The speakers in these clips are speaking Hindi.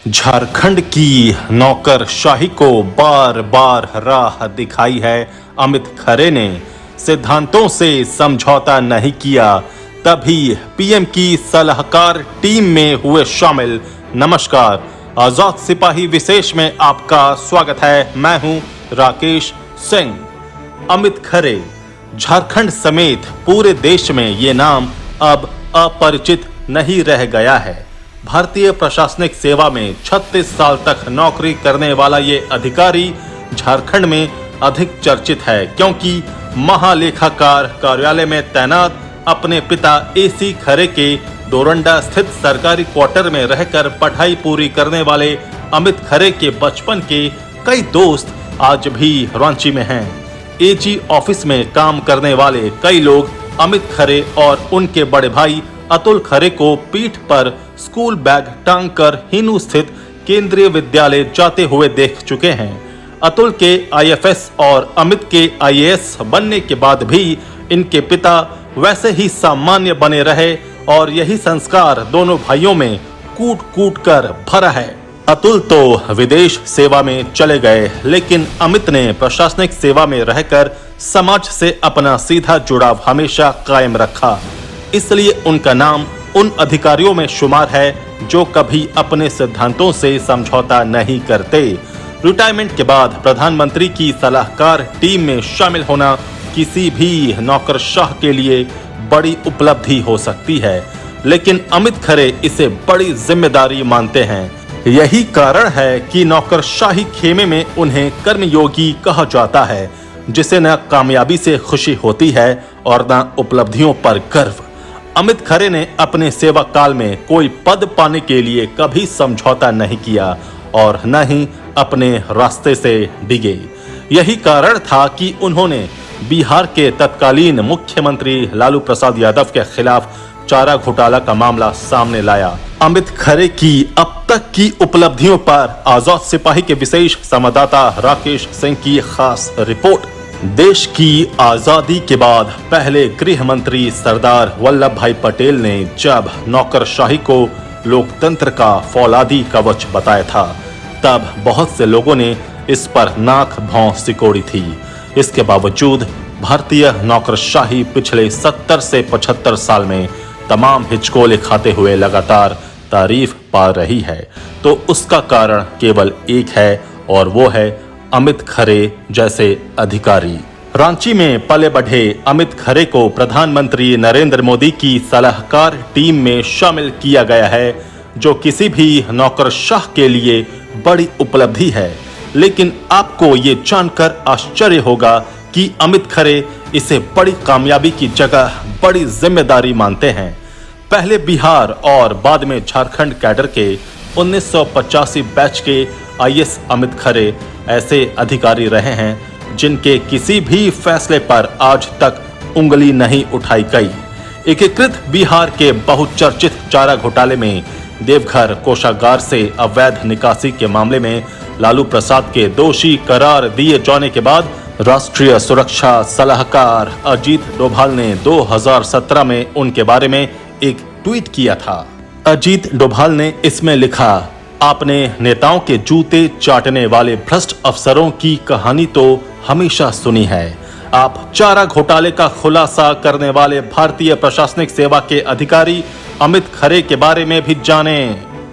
झारखंड की नौकरशाही को बार बार राह दिखाई है अमित खरे ने। सिद्धांतों से समझौता नहीं किया, तभी पीएम की सलाहकार टीम में हुए शामिल। नमस्कार, आजाद सिपाही विशेष में आपका स्वागत है। मैं हूं राकेश सिंह। अमित खरे, झारखंड समेत पूरे देश में ये नाम अब अपरिचित नहीं रह गया है। भारतीय प्रशासनिक सेवा में 36 साल तक नौकरी करने वाला ये अधिकारी झारखंड में अधिक चर्चित है, क्योंकि महालेखाकार कार्यालय में तैनात अपने पिता एसी खरे के डोरंडा स्थित सरकारी क्वार्टर में रहकर पढ़ाई पूरी करने वाले अमित खरे के बचपन के कई दोस्त आज भी रांची में हैं। एजी ऑफिस में काम करने वाले कई लोग अमित खरे और उनके बड़े भाई अतुल खरे को पीठ पर स्कूल बैग टांगकर हिनू स्थित केंद्रीय विद्यालय जाते हुए देख चुके हैं। अतुल के आईएफएस और अमित के आईएएस बनने के बाद भी इनके पिता वैसे ही सामान्य बने रहे और यही संस्कार दोनों भाइयों में कूट कूट कर भरा है। अतुल तो विदेश सेवा में चले गए, लेकिन अमित ने प्रशासनिक सेवा में रहकर समाज से अपना सीधा जुड़ाव हमेशा कायम रखा। इसलिए उनका नाम उन अधिकारियों में शुमार है जो कभी अपने सिद्धांतों से समझौता नहीं करते। रिटायरमेंट के बाद प्रधानमंत्री की सलाहकार टीम में शामिल होना किसी भी नौकरशाह के लिए बड़ी उपलब्धि हो सकती है, लेकिन अमित खरे इसे बड़ी जिम्मेदारी मानते हैं। यही कारण है कि नौकरशाही खेमे में उन्हें कर्मयोगी कहा जाता है, जिसे न कामयाबी से खुशी होती है और न उपलब्धियों पर गर्व। अमित खरे ने अपने सेवा काल में कोई पद पाने के लिए कभी समझौता नहीं किया और न ही अपने रास्ते से डिगे। यही कारण था कि उन्होंने बिहार के तत्कालीन मुख्यमंत्री लालू प्रसाद यादव के खिलाफ चारा घोटाला का मामला सामने लाया। अमित खरे की अब तक की उपलब्धियों पर आजाद सिपाही के विशेष संवाददाता राकेश सिंह की खास रिपोर्ट। देश की आजादी के बाद पहले गृह मंत्री सरदार वल्लभ भाई पटेल ने जब नौकरशाही को लोकतंत्र का फौलादी कवच बताया था, तब बहुत से लोगों ने इस पर नाक भौं सिकोड़ी थी। इसके बावजूद भारतीय नौकरशाही पिछले 70 से 75 साल में तमाम हिचकोले खाते हुए लगातार तारीफ पा रही है। तो उसका कारण केवल एक है, और वो है अमित खरे जैसे अधिकारी। रांची में पले बढ़े अमित खरे को प्रधानमंत्री नरेंद्र मोदी की सलाहकार टीम में शामिल किया गया है, जो किसी भी नौकरशाह के लिए बड़ी उपलब्धि है। लेकिन आपको ये जानकर आश्चर्य होगा कि अमित खरे इसे बड़ी कामयाबी की जगह बड़ी जिम्मेदारी मानते हैं। पहले बिहार और बाद में झारखंड कैडर के 1985 बैच के आईएएस अमित खरे ऐसे अधिकारी रहे हैं जिनके किसी भी फैसले पर आज तक उंगली नहीं उठाई गई। एकीकृत बिहार के बहुचर्चित चारा घोटाले में देवघर कोषागार से अवैध निकासी के मामले में लालू प्रसाद के दोषी करार दिए जाने के बाद राष्ट्रीय सुरक्षा सलाहकार अजीत डोभाल ने 2017 में उनके बारे में एक ट्वीट किया था। अजीत डोभाल ने इसमें लिखा, आपने नेताओं के जूते चाटने वाले भ्रष्ट अफसरों की कहानी तो हमेशा सुनी है। आप चारा घोटाले का खुलासा करने वाले भारतीय प्रशासनिक सेवा के अधिकारी अमित खरे के बारे में भी जाने।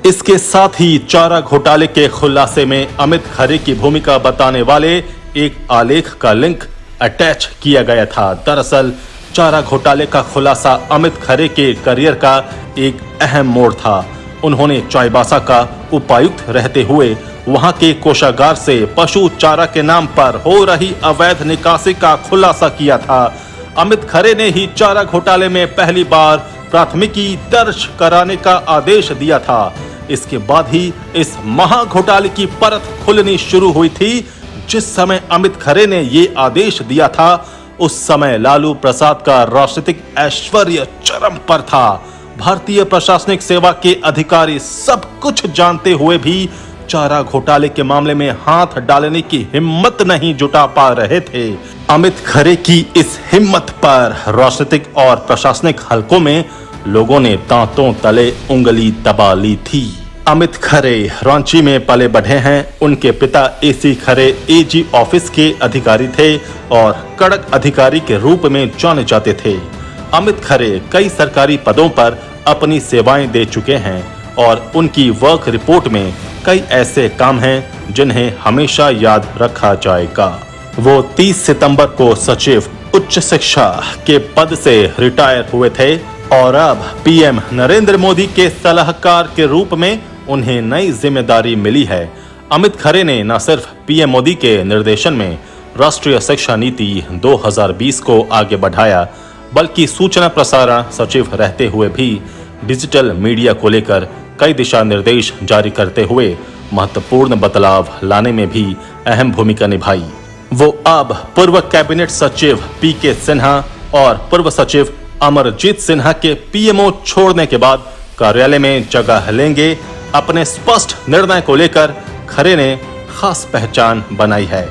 इसके साथ ही चारा घोटाले के खुलासे में अमित खरे की भूमिका बताने वाले एक आलेख का लिंक अटैच किया गया था। दरअसल चारा घोटाले का खुलासा अमित खरे के करियर का एक अहम मोड़ था। उन्होंने चाईबासा का उपायुक्त रहते हुए वहां के कोषागार से पशु चारा के नाम पर हो रही अवैध निकासी का खुलासा किया था। अमित खरे ने ही चारा घोटाले में पहली बार प्राथमिकी दर्ज कराने का आदेश दिया था। इसके बाद ही इस महा घोटाले की परत खुलनी शुरू हुई थी। जिस समय अमित खरे ने ये आदेश दिया था, उस समय लालू प्रसाद का राजनीतिक ऐश्वर्य चरम पर था। भारतीय प्रशासनिक सेवा के अधिकारी सब कुछ जानते हुए भी चारा घोटाले के मामले में हाथ डालने की हिम्मत नहीं जुटा पा रहे थे। अमित खरे की इस हिम्मत पर राजनीतिक और प्रशासनिक हलकों में लोगों ने दांतों तले उंगली दबा ली थी। अमित खरे रांची में पले बढ़े हैं। उनके पिता एसी खरे एजी ऑफिस के अधिकारी थे और कड़क अधिकारी के रूप में जाने जाते थे। अमित खरे कई सरकारी पदों पर अपनी सेवाएं दे चुके हैं और उनकी वर्क रिपोर्ट में कई ऐसे काम हैं जिन्हें हमेशा याद रखा जाएगा। वो 30 सितंबर को सचिव उच्च शिक्षा के पद से रिटायर हुए थे और अब पीएम नरेंद्र मोदी के सलाहकार के रूप में उन्हें नई जिम्मेदारी मिली है। अमित खरे ने न सिर्फ पीएम मोदी के निर्देशन में राष्ट्रीय शिक्षा नीति 2020 को आगे बढ़ाया, बल्कि सूचना प्रसारण सचिव रहते हुए भी डिजिटल मीडिया को लेकर कई दिशा निर्देश जारी करते हुए महत्वपूर्ण बदलाव लाने में भी अहम भूमिका निभाई। वो अब पूर्व कैबिनेट सचिव पीके सिन्हा और पूर्व सचिव अमरजीत सिन्हा के पीएमओ छोड़ने के बाद कार्यालय में जगह लेंगे। अपने स्पष्ट निर्णय को लेकर खरे ने खास पहचान बनाई है।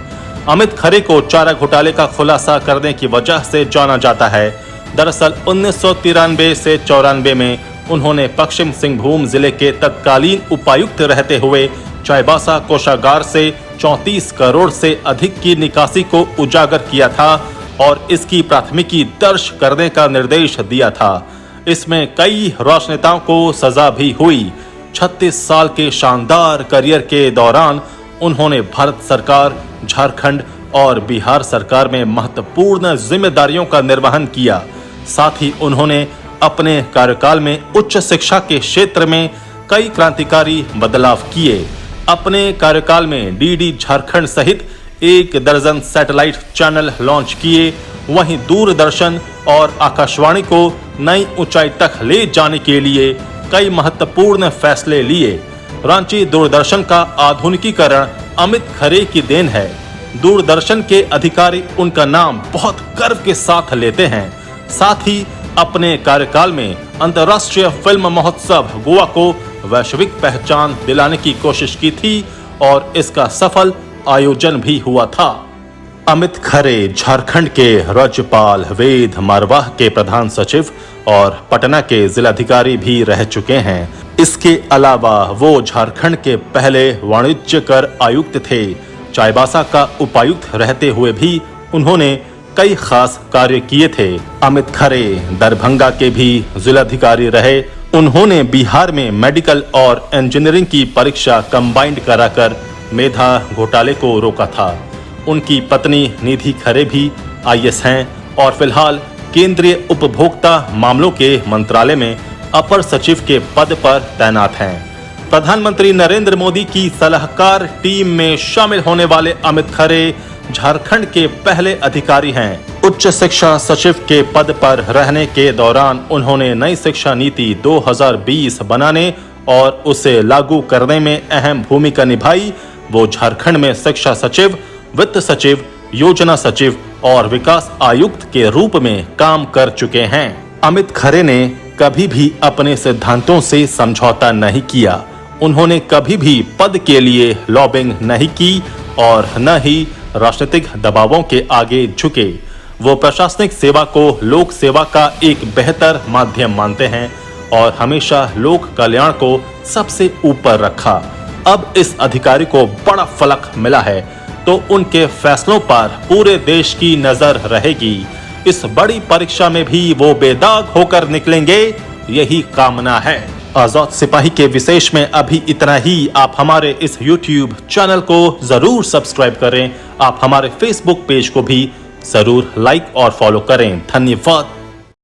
अमित खरे को चारा घोटाले का खुलासा करने की वजह से जाना जाता है। दरअसल 1993 से 94 में उन्होंने पश्चिम सिंहभूम जिले के तत्कालीन उपायुक्त रहते हुए चाईबासा कोषागार से 34 करोड़ से अधिक की निकासी को उजागर किया था और इसकी प्राथमिकी दर्ज करने का निर्देश दिया था। इसमें कई राजनेताओं को सजा भी हुई। 36 साल के शानदार करियर के दौरान उन्होंने भारत सरकार, झारखंड और बिहार सरकार में महत्वपूर्ण जिम्मेदारियों का निर्वहन किया। साथ ही उन्होंने अपने कार्यकाल में उच्च शिक्षा के क्षेत्र में कई क्रांतिकारी बदलाव किए। अपने कार्यकाल में डीडी झारखंड सहित 1 दर्जन सैटेलाइट चैनल लॉन्च किए। वहीं दूरदर्शन और आकाशवाणी को नई ऊंचाई तक ले जाने के लिए कई महत्वपूर्ण फैसले लिए। रांची दूरदर्शन का आधुनिकीकरण अमित खरे की देन है। दूरदर्शन के अधिकारी उनका नाम बहुत गर्व के साथ लेते हैं। साथ ही अपने कार्यकाल में अंतर्राष्ट्रीय फिल्म महोत्सव गोवा को वैश्विक पहचान दिलाने की कोशिश की थी और इसका सफल आयोजन भी हुआ था। अमित खरे झारखंड के राज्यपाल वेद मारवाह के प्रधान सचिव और पटना के जिलाधिकारी भी रह चुके हैं। इसके अलावा वो झारखंड के पहले वाणिज्य कर आयुक्त थे। चाईबासा का उपायुक्त रहते हुए भी उन्होंने कई खास कार्य किए थे। अमित खरे दरभंगा के भी जिलाधिकारी रहे। उन्होंने बिहार में मेडिकल और इंजीनियरिंग की परीक्षा कंबाइंड कराकर मेधा घोटाले को रोका था। उनकी पत्नी निधि खरे भी आईएएस हैं और फिलहाल केंद्रीय उपभोक्ता मामलों के मंत्रालय में अपर सचिव के पद पर तैनात हैं। प्रधानमंत्री नरेंद्र मोदी की सलाहकार टीम में शामिल होने वाले अमित खरे झारखंड के पहले अधिकारी हैं। उच्च शिक्षा सचिव के पद पर रहने के दौरान उन्होंने नई शिक्षा नीति 2020 बनाने और उसे लागू करने में अहम भूमिका निभाई। वो झारखंड में शिक्षा सचिव, वित्त सचिव, योजना सचिव और विकास आयुक्त के रूप में काम कर चुके हैं। अमित खरे ने कभी भी अपने सिद्धांतों से समझौता नहीं किया। उन्होंने कभी भी पद के लिए लॉबिंग नहीं की और न ही राजनीतिक दबावों के आगे झुके। वो प्रशासनिक सेवा को लोक सेवा का एक बेहतर माध्यम मानते हैं और हमेशा लोक कल्याण को सबसे ऊपर रखा। अब इस अधिकारी को बड़ा फलक मिला है तो उनके फैसलों पर पूरे देश की नजर रहेगी। इस बड़ी परीक्षा में भी वो बेदाग होकर निकलेंगे, यही कामना है। आजाद सिपाही के विशेष में अभी इतना ही। आप हमारे इस YouTube चैनल को जरूर सब्सक्राइब करें। आप हमारे Facebook पेज को भी जरूर लाइक और फॉलो करें। धन्यवाद।